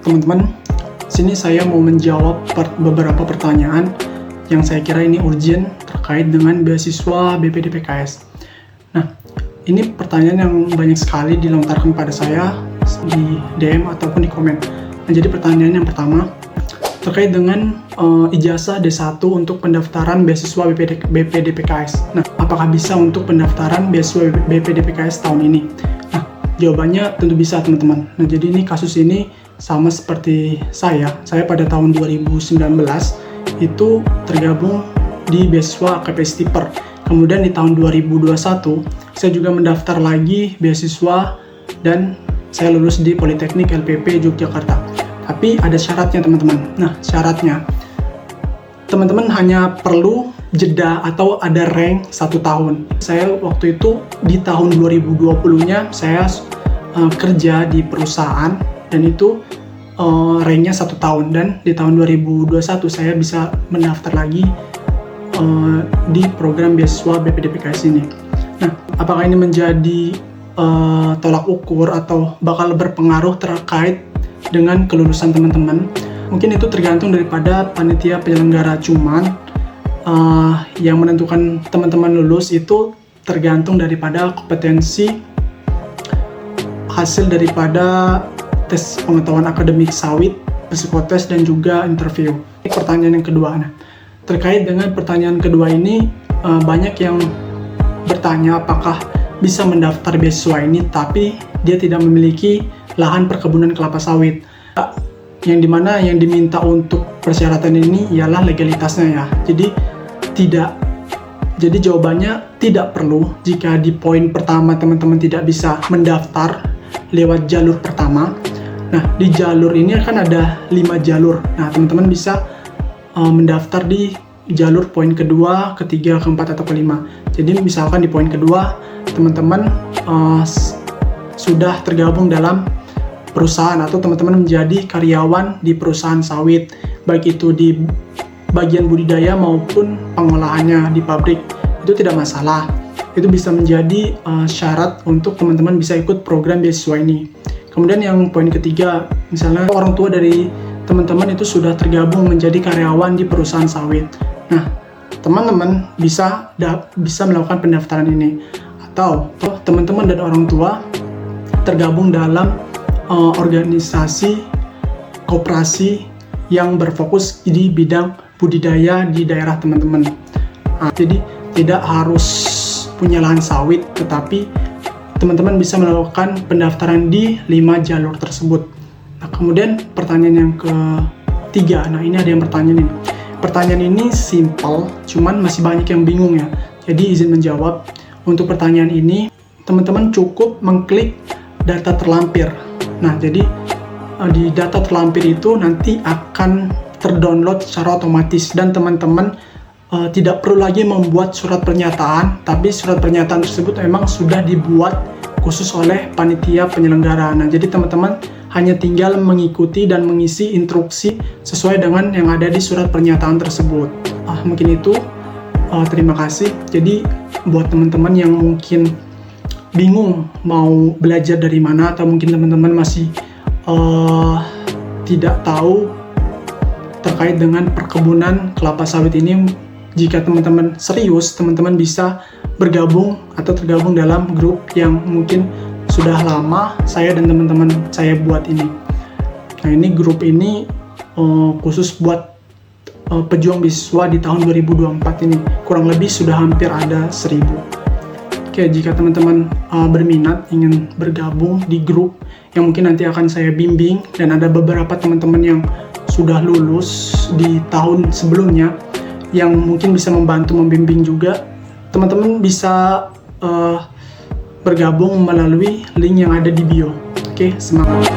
Teman-teman, sini saya mau menjawab beberapa pertanyaan yang saya kira ini urgent terkait dengan beasiswa BPDPKS. Nah, ini pertanyaan yang banyak sekali dilontarkan pada saya di DM ataupun di komen. Nah, jadi pertanyaan yang pertama terkait dengan ijazah D1 untuk pendaftaran beasiswa BPDPKS. Nah, apakah bisa untuk pendaftaran beasiswa BPDPKS tahun ini? Nah, jawabannya tentu bisa, teman-teman. Nah, jadi ini kasus ini sama seperti saya pada tahun 2019 itu tergabung di beasiswa KPS Tiper. Kemudian di tahun 2021 saya juga mendaftar lagi beasiswa dan saya lulus di Politeknik LPP Yogyakarta. Tapi ada syaratnya, teman-teman. Nah, syaratnya teman-teman hanya perlu jeda atau ada rank 1 tahun. Saya waktu itu di tahun 2020-nya saya kerja di perusahaan dan itu ranknya 1 tahun, dan di tahun 2021 saya bisa mendaftar lagi di program beasiswa BPDPKS ini. Nah, apakah ini menjadi tolak ukur atau bakal berpengaruh terkait dengan kelulusan teman-teman? Mungkin itu tergantung daripada panitia penyelenggara, cuman yang menentukan teman-teman lulus itu tergantung daripada kompetensi hasil daripada tes pengetahuan akademik sawit, psikotes, dan juga interview. Pertanyaan yang kedua. Nah, terkait dengan pertanyaan kedua ini, banyak yang bertanya apakah bisa mendaftar beasiswa ini tapi dia tidak memiliki lahan perkebunan kelapa sawit. Yang dimana yang diminta untuk persyaratan ini ialah legalitasnya ya. Jadi jawabannya tidak perlu jika di poin pertama teman-teman tidak bisa mendaftar lewat jalur pertama. Nah, di jalur ini akan ada 5 jalur. Nah, teman-teman bisa mendaftar di jalur poin kedua, ketiga, keempat, atau kelima. Jadi misalkan di poin kedua teman-teman sudah tergabung dalam perusahaan atau teman-teman menjadi karyawan di perusahaan sawit, baik itu di bagian budidaya maupun pengolahannya di pabrik, itu tidak masalah. Itu bisa menjadi syarat untuk teman-teman bisa ikut program beasiswa ini. Kemudian yang poin ketiga, misalnya orang tua dari teman-teman itu sudah tergabung menjadi karyawan di perusahaan sawit. Nah, teman-teman bisa melakukan pendaftaran ini. Atau teman-teman dan orang tua tergabung dalam organisasi koperasi yang berfokus di bidang budidaya di daerah teman-teman. Nah, jadi tidak harus punya lahan sawit, tetapi teman-teman bisa melakukan pendaftaran di 5 jalur tersebut. Nah, kemudian pertanyaan yang ketiga. Nah, ini ada yang bertanya nih. Pertanyaan ini simple, cuman masih banyak yang bingung ya. Jadi izin menjawab. Untuk pertanyaan ini, teman-teman cukup mengklik data terlampir. Nah, jadi di data terlampir itu nanti akan terdownload secara otomatis, dan teman-teman tidak perlu lagi membuat surat pernyataan, tapi surat pernyataan tersebut memang sudah dibuat khusus oleh panitia penyelenggara. Nah, jadi teman-teman hanya tinggal mengikuti dan mengisi instruksi sesuai dengan yang ada di surat pernyataan tersebut. Mungkin itu. Terima kasih. Jadi buat teman-teman yang mungkin bingung mau belajar dari mana, atau mungkin teman-teman masih tidak tahu terkait dengan perkebunan kelapa sawit ini, jika teman-teman serius, teman-teman bisa bergabung atau tergabung dalam grup yang mungkin sudah lama saya dan teman-teman saya buat ini. Nah, ini grup ini khusus buat pejuang beasiswa di tahun 2024 ini. Kurang lebih sudah hampir ada 1000. Oke, jika teman-teman berminat ingin bergabung di grup yang mungkin nanti akan saya bimbing, dan ada beberapa teman-teman yang sudah lulus di tahun sebelumnya yang mungkin bisa membantu membimbing juga, teman-teman bisa bergabung melalui link yang ada di bio. Oke, semangat.